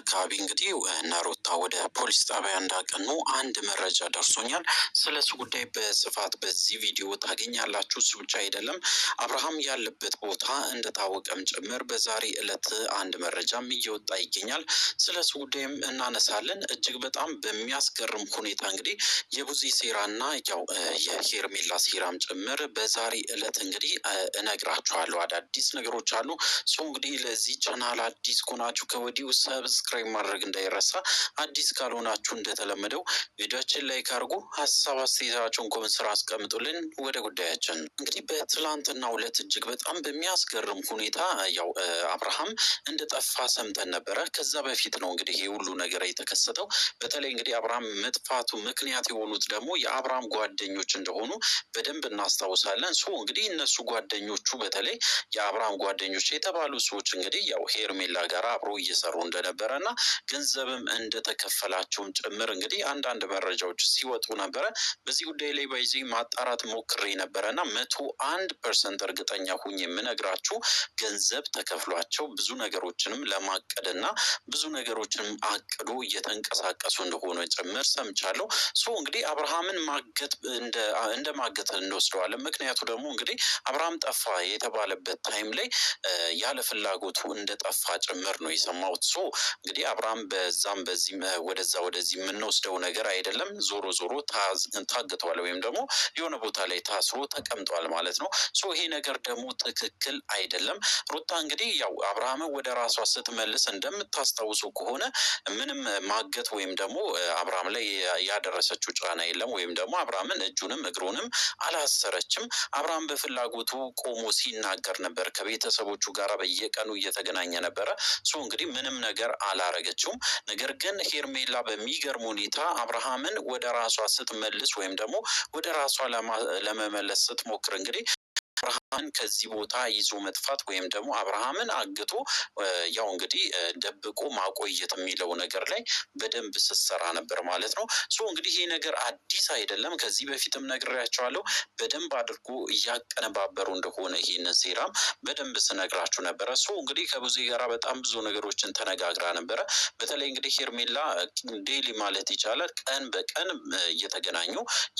አካባቢ እንግዲህ እነ ሩታ ወደ ፖሊስ ጣቢያ እንዳቀኑ አንድ መረጃ ደርሶኛል። ስለሱ ጉዳይ በስፋት በዚህ ቪዲዮ ታገኛላችሁ። እሱ ብቻ አይደለም፣ አብርሃም ያለበት ቦታ እንደታወቀም ጭምር በዛሬ ዕለት አንድ መረጃም እየወጣ ይገኛል። ስለሱ ጉዳይም እናነሳለን። እጅግ በጣም በሚያስገርም ሁኔታ እንግዲህ የቡዜ ሴራና ያው የሄርሜላ ሴራም ጭምር በዛሬ ዕለት እንግዲህ እነግራችኋለሁ። አዳዲስ ነገሮች አሉ። እንግዲህ ለዚህ ቻናል አዲስ ከሆናችሁ ከወዲሁ ሰብስክራይብ ማድረግ እንዳይረሳ። አዲስ ካልሆናችሁ እንደተለመደው ቪዲዮችን ላይክ አድርጉ፣ ሀሳብ አስተያየታችሁን ኮሜንት ስራ አስቀምጡልን። ወደ ጉዳያችን እንግዲህ በትላንትናው ዕለት እጅግ በጣም በሚያስገርም ሁኔታ ያው አብርሃም እንደጠፋ ሰምተን ነበረ። ከዛ በፊት ነው እንግዲህ ይሄ ሁሉ ነገር የተከሰተው። በተለይ እንግዲህ አብርሃም መጥፋቱ ምክንያት የሆኑት ደግሞ የአብርሃም ጓደኞች እንደሆኑ በደንብ እናስታውሳለን። እንግዲህ እነሱ ጓደኞቹ በተለይ የአብርሃም ጓደኞች የተባሉ ሰዎች እንግዲህ ያው ሄርሜላ ጋር አብሮ እየሰሩ እንደነበረ እና ገንዘብም እንደተከፈላቸውም ጭምር እንግዲህ አንዳንድ መረጃዎች ሲወጡ ነበረ። በዚህ ጉዳይ ላይ ባይዚ ማጣራት ሞክሬ ነበረና 101% እርግጠኛ ሁኝ የምነግራችሁ ገንዘብ ተከፍሏቸው ብዙ ነገሮችንም ለማቀድና ብዙ ነገሮችንም አቅዶ እየተንቀሳቀሱ እንደሆነ ጭምር ሰምቻለሁ። እንግዲህ አብርሃምን ማገት እንደ ማገት እንወስደዋለን። ምክንያቱ ደግሞ እንግዲህ አብርሃም ጠፋ የተባለበት ታይም ላይ ያለ ፍላጎቱ እንደጠፋ ጭምር ነው የሰማሁት። እንግዲህ አብርሃም በዛም በዚህም ወደዚህ የምንወስደው ነገር አይደለም። ዞሮ ዞሮ ታግቷል ወይም ደግሞ የሆነ ቦታ ላይ ታስሮ ተቀምጧል ማለት ነው። ይሄ ነገር ደግሞ ትክክል አይደለም። ሩታ እንግዲህ ያው አብርሃምን ወደ ራሷ ስትመልስ እንደምታስታውሱ ከሆነ ምንም ማገት ወይም ደግሞ አብርሃም ላይ ያደረሰችው ጫና የለም። ወይም ደግሞ አብርሃምን እጁንም እግሩንም አላሰረችም። አብርሃም በፍላጎቱ ቆሞ ሲናገር ነበር። ከቤተሰቦቹ ጋር በየቀኑ እየተገናኘ ነበረ። እንግዲህ ምንም ነገር አላረገችውም። ነገር ግን ሄርሜላ በሚገርም ሁኔታ አብርሃምን ወደ ራሷ ስትመልስ ወይም ደግሞ ወደ ራሷ ለመመለስ ስትሞክር እንግዲህ አብርሃምን ከዚህ ቦታ ይዞ መጥፋት ወይም ደግሞ አብርሃምን አግቶ ያው እንግዲህ ደብቆ ማቆየት የሚለው ነገር ላይ በደንብ ስትሰራ ነበር ማለት ነው። እንግዲህ ይሄ ነገር አዲስ አይደለም። ከዚህ በፊትም ነግሬያቸዋለሁ። በደንብ አድርጎ እያቀነባበሩ እንደሆነ ይሄንን ሴራም በደንብ ስነግራችሁ ነበረ። እንግዲህ ከብዙ ጋራ በጣም ብዙ ነገሮችን ተነጋግራ ነበረ። በተለይ እንግዲህ ሄርሜላ ዴይሊ ማለት ይቻላል ቀን በቀን እየተገናኙ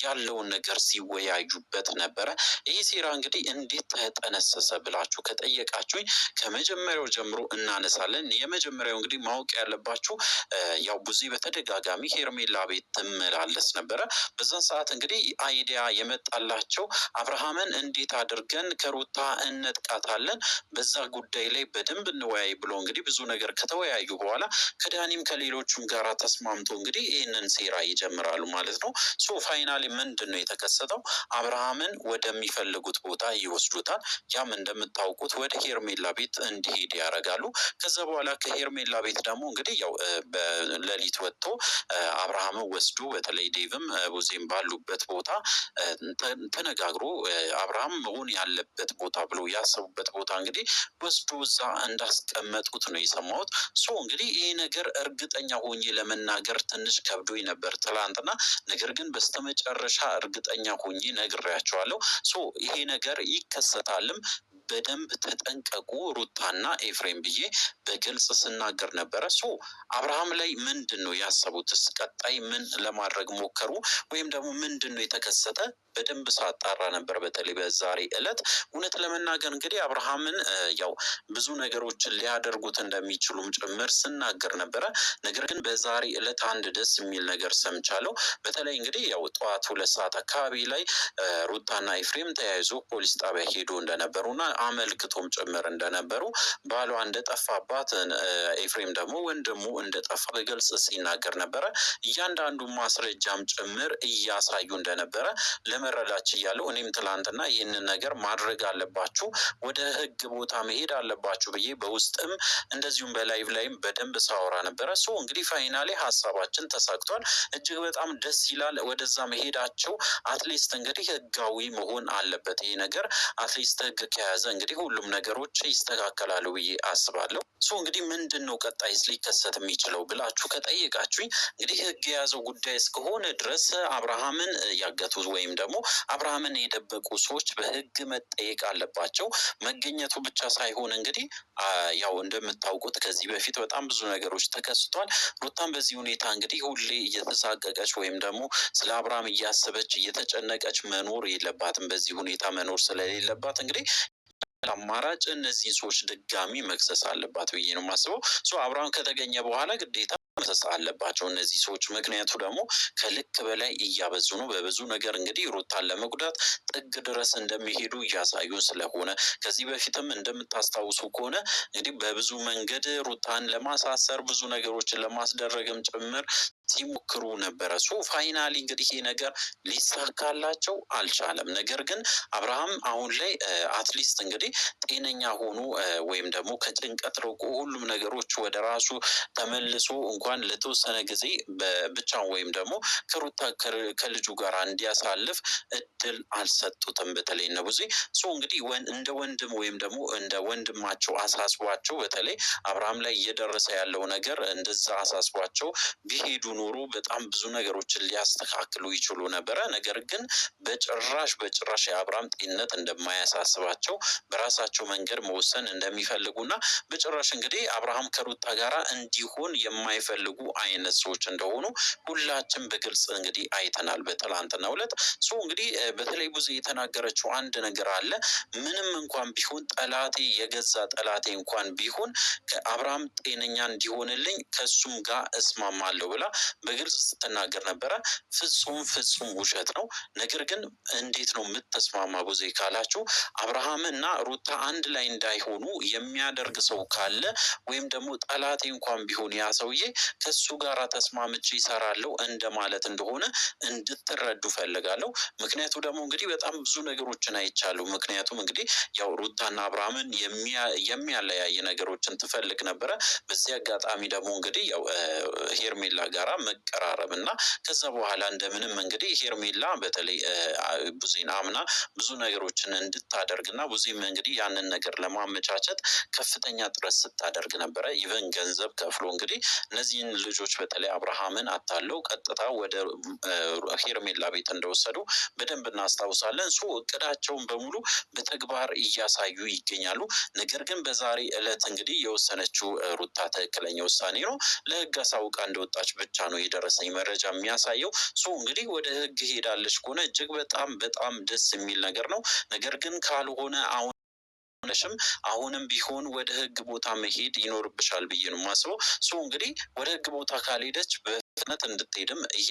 ያለውን ነገር ሲወያዩበት ነበረ። ይህ ሴራ እንግዲህ እንዴት ተጠነሰሰ ብላችሁ ከጠየቃችሁኝ ከመጀመሪያው ጀምሮ እናነሳለን። የመጀመሪያው እንግዲህ ማወቅ ያለባችሁ ያው ብዙ በተደጋጋሚ ሄርሜላ ቤት ትመላለስ ነበረ። በዛን ሰዓት እንግዲህ አይዲያ የመጣላቸው አብርሃምን እንዴት አድርገን ከሩታ እንጥቃታለን፣ በዛ ጉዳይ ላይ በደንብ እንወያይ ብሎ እንግዲህ ብዙ ነገር ከተወያዩ በኋላ ከዳኒም ከሌሎቹም ጋራ ተስማምቶ እንግዲህ ይህንን ሴራ ይጀምራሉ ማለት ነው። ፋይናሊ ምንድን ነው የተከሰተው? አብርሃምን ወደሚፈልጉት ቦታ ይወስዱታል። ያም እንደምታውቁት ወደ ሄርሜላ ቤት እንዲሄድ ያደርጋሉ። ከዛ በኋላ ከሄርሜላ ቤት ደግሞ እንግዲህ ያው በሌሊት ወጥቶ አብርሃምን ወስዶ በተለይ ዴቭም ቡዜም ባሉበት ቦታ ተነጋግሮ አብርሃም መሆን ያለበት ቦታ ብሎ ያሰቡበት ቦታ እንግዲህ ወስዶ እዛ እንዳስቀመጡት ነው የሰማሁት። እንግዲህ ይሄ ነገር እርግጠኛ ሆኜ ለመናገር ትንሽ ከብዶኝ ነበር ትላንትና። ነገር ግን በስተመጨረሻ እርግጠኛ ሆኜ ነግሬያቸዋለሁ። ይሄ ነገር ይከሰታልም። በደንብ ተጠንቀቁ ሩታና ኤፍሬም ብዬ በግልጽ ስናገር ነበረ። አብርሃም ላይ ምንድን ነው ያሰቡትስ? ቀጣይ ምን ለማድረግ ሞከሩ? ወይም ደግሞ ምንድን ነው የተከሰተ? በደንብ ሳጣራ ነበር። በተለይ በዛሬ ዕለት እውነት ለመናገር እንግዲህ አብርሃምን ያው ብዙ ነገሮችን ሊያደርጉት እንደሚችሉም ጭምር ስናገር ነበረ። ነገር ግን በዛሬ ዕለት አንድ ደስ የሚል ነገር ሰምቻለሁ። በተለይ እንግዲህ ያው ጠዋት 2 ሰዓት አካባቢ ላይ ሩታና ኤፍሬም ተያይዞ ፖሊስ ጣቢያ ሄዶ እንደነበሩና አመልክቶም ጭምር እንደነበሩ፣ ባሏ እንደጠፋባት ኤፍሬም ደግሞ ወንድሙ እንደጠፋ በግልጽ ሲናገር ነበረ። እያንዳንዱ ማስረጃም ጭምር እያሳዩ እንደነበረ ለመረዳት ችያለሁ። እኔም ትላንትና ይህንን ነገር ማድረግ አለባችሁ፣ ወደ ህግ ቦታ መሄድ አለባችሁ ብዬ በውስጥም እንደዚሁም በላይቭ ላይም በደንብ ሳወራ ነበረ። እንግዲህ ፋይናሌ ሀሳባችን ተሳክቷል። እጅግ በጣም ደስ ይላል። ወደዛ መሄዳቸው አትሊስት እንግዲህ ህጋዊ መሆን አለበት። ይሄ ነገር አትሊስት ህግ ከያዘ እንግዲህ ሁሉም ነገሮች ይስተካከላሉ ብዬ አስባለሁ። እንግዲህ ምንድን ነው ቀጣይስ ሊከሰት የሚችለው ብላችሁ ከጠየቃችሁኝ እንግዲህ ህግ የያዘው ጉዳይ እስከሆነ ድረስ አብርሃምን ያገቱት ወይም ደግሞ አብርሃምን የደበቁ ሰዎች በህግ መጠየቅ አለባቸው። መገኘቱ ብቻ ሳይሆን እንግዲህ ያው እንደምታውቁት ከዚህ በፊት በጣም ብዙ ነገሮች ተከስቷል። ሩታም በዚህ ሁኔታ እንግዲህ ሁሌ እየተሳቀቀች ወይም ደግሞ ስለ አብርሃም እያሰበች እየተጨነቀች መኖር የለባትም። በዚህ ሁኔታ መኖር ስለሌለባት እንግዲህ አማራጭ እነዚህን ሰዎች ድጋሚ መክሰስ አለባት ብዬ ነው የማስበው። አብርሃም ከተገኘ በኋላ ግዴታ መክሰስ አለባቸው እነዚህ ሰዎች። ምክንያቱ ደግሞ ከልክ በላይ እያበዙ ነው። በብዙ ነገር እንግዲህ ሩታን ለመጉዳት ጥግ ድረስ እንደሚሄዱ እያሳዩ ስለሆነ ከዚህ በፊትም እንደምታስታውሱ ከሆነ እንግዲህ በብዙ መንገድ ሩታን ለማሳሰር ብዙ ነገሮችን ለማስደረግም ጭምር ሲሞክሩ ነበረ። ፋይናሊ እንግዲህ ይሄ ነገር ሊሳካላቸው አልቻለም። ነገር ግን አብርሃም አሁን ላይ አትሊስት እንግዲህ ጤነኛ ሆኖ ወይም ደግሞ ከጭንቀት ርቆ ሁሉም ነገሮች ወደ ራሱ ተመልሶ እንኳን ለተወሰነ ጊዜ ብቻውን ወይም ደግሞ ከሩታ ከልጁ ጋር እንዲያሳልፍ እድል አልሰጡትም። በተለይ ነው ብዙ እንግዲህ እንደ ወንድም ወይም ደግሞ እንደ ወንድማቸው አሳስቧቸው በተለይ አብርሃም ላይ እየደረሰ ያለው ነገር እንደዛ አሳስቧቸው ቢሄዱ ኖሮ በጣም ብዙ ነገሮችን ሊያስተካክሉ ይችሉ ነበረ። ነገር ግን በጭራሽ የአብርሃም ጤንነት እንደማያሳስባቸው በራሳቸው መንገድ መወሰን እንደሚፈልጉና በጭራሽ እንግዲህ አብርሃም ከሩታ ጋራ እንዲሆን የማይፈልጉ አይነት ሰዎች እንደሆኑ ሁላችን በግልጽ እንግዲህ አይተናል በትላንትናው ዕለት። እንግዲህ በተለይ ብዙ የተናገረችው አንድ ነገር አለ። ምንም እንኳን ቢሆን ጠላቴ የገዛ ጠላቴ እንኳን ቢሆን ከአብርሃም ጤነኛ እንዲሆንልኝ ከሱም ጋር እስማማለሁ ብላ በግልጽ ስትናገር ነበረ። ፍጹም ውሸት ነው። ነገር ግን እንዴት ነው የምትስማማ ብዙ ካላችሁ አብርሃም እና ሩታ አንድ ላይ እንዳይሆኑ የሚያደርግ ሰው ካለ ወይም ደግሞ ጠላቴ እንኳን ቢሆን ያ ሰውዬ ከሱ ጋር ተስማምቼ ይሰራለሁ እንደማለት እንደሆነ እንድትረዱ ፈልጋለሁ። ምክንያቱ ደግሞ እንግዲህ በጣም ብዙ ነገሮችን አይቻለሁ። ምክንያቱም እንግዲህ ያው ሩታና አብርሃምን የሚያለያይ ነገሮችን ትፈልግ ነበረ። በዚህ አጋጣሚ ደግሞ እንግዲህ ያው ሄርሜላ ጋራ መቀራረብ እና ከዛ በኋላ እንደምንም እንግዲህ ሄርሜላ በተለይ ብዙን አምና ብዙ ነገሮችን እንድታደርግና ብዙም እንግዲህ ያንን ነገር ለማመቻቸት ከፍተኛ ጥረት ስታደርግ ነበረ። ኢቨን ገንዘብ ከፍሎ እንግዲህ እነዚህን ልጆች በተለይ አብርሃምን አታለው ቀጥታ ወደ ሄርሜላ ቤት እንደወሰዱ በደንብ እናስታውሳለን። እቅዳቸውን በሙሉ በተግባር እያሳዩ ይገኛሉ። ነገር ግን በዛሬ ዕለት እንግዲህ የወሰነችው ሩታ ትክክለኛ ውሳኔ ነው። ለህግ አሳውቃ እንደወጣች ብቻ ነው የደረሰኝ መረጃ የሚያሳየው። እንግዲህ ወደ ህግ ሄዳለች ከሆነ እጅግ በጣም ደስ የሚል ነገር ነው። ነገር ግን ካልሆነ አሁንም ቢሆን ወደ ህግ ቦታ መሄድ ይኖርብሻል ብዬ ነው የማስበው። እንግዲህ ወደ ህግ ቦታ ካልሄደች በፍጥነት እንድትሄድም ይሄ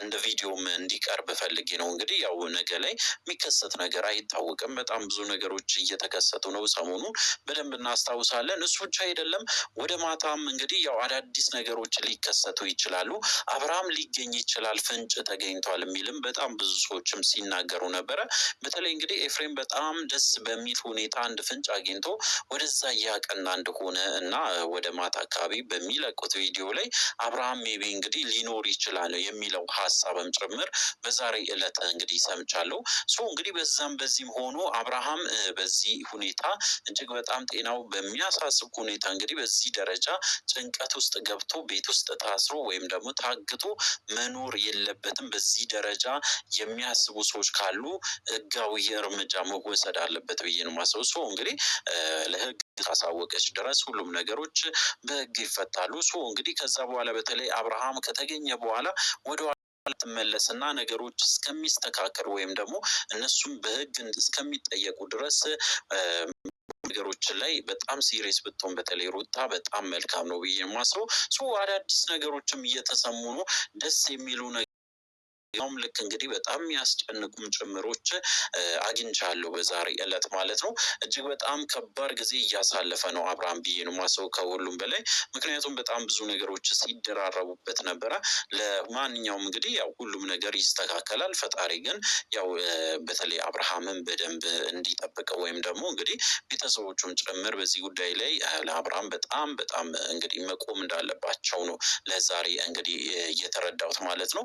እንደ ቪዲዮም እንዲቀርብ ፈልጌ ነው። እንግዲህ ያው ነገ ላይ የሚከሰት ነገር አይታወቅም። በጣም ብዙ ነገሮች እየተከሰቱ ነው። ሰሞኑን በደንብ እናስታውሳለን። እሱ ብቻ አይደለም፣ ወደ ማታም እንግዲህ ያው አዳዲስ ነገሮች ሊከሰቱ ይችላሉ። አብርሃም ሊገኝ ይችላል፣ ፍንጭ ተገኝቷል የሚልም በጣም ብዙ ሰዎችም ሲናገሩ ነበረ። በተለይ እንግዲህ ኤፍሬም በጣም ደስ በሚል ሁኔታ አንድ ፍንጭ አግኝቶ ወደዛ እያቀና እንደሆነ እና ወደ ማታ አካባቢ በሚለቁት ቪዲዮ ላይ አብርሃም ሜቢ እንግዲህ ሊኖር ይችላል የሚለው ሀሳብም ጭምር በዛሬ ዕለት እንግዲህ ሰምቻለሁ። እንግዲህ በዚህም ሆኖ አብርሃም በዚህ ሁኔታ እጅግ በጣም ጤናው በሚያሳስብ ሁኔታ እንግዲህ በዚህ ደረጃ ጭንቀት ውስጥ ገብቶ ቤት ውስጥ ታስሮ ወይም ደግሞ ታግቶ መኖር የለበትም። በዚህ ደረጃ የሚያስቡ ሰዎች ካሉ ህጋዊ እርምጃ መወሰድ አለበት ብዬ ነው የማስበው። እንግዲህ ለህግ ካሳወቀች ድረስ ሁሉም ነገሮች በህግ ይፈታሉ። እንግዲህ ከዛ በኋላ በተለይ አብርሃም ከተገኘ በኋላ ወደ ትመለስና ነገሮች እስከሚስተካከሉ ወይም ደግሞ እነሱም በህግ እስከሚጠየቁ ድረስ ነገሮች ላይ በጣም ሲሪየስ ብትሆን በተለይ ሩታ በጣም መልካም ነው ብዬ የማስበው። አዳዲስ ነገሮችም እየተሰሙ ነው፣ ደስ የሚሉ ያውም ልክ እንግዲህ በጣም የሚያስጨንቁም ጭምሮች አግኝቻለሁ በዛሬ ዕለት ማለት ነው። እጅግ በጣም ከባድ ጊዜ እያሳለፈ ነው አብርሃም ብዬ ነው የማስበው ከሁሉም በላይ። ምክንያቱም በጣም ብዙ ነገሮች ሲደራረቡበት ነበረ። ለማንኛውም እንግዲህ ያው ሁሉም ነገር ይስተካከላል። ፈጣሪ ግን ያው በተለይ አብርሃምን በደንብ እንዲጠብቀው ወይም ደግሞ እንግዲህ ቤተሰቦቹም ጭምር በዚህ ጉዳይ ላይ ለአብርሃም በጣም እንግዲህ መቆም እንዳለባቸው ነው ለዛሬ እንግዲህ እየተረዳሁት ማለት ነው።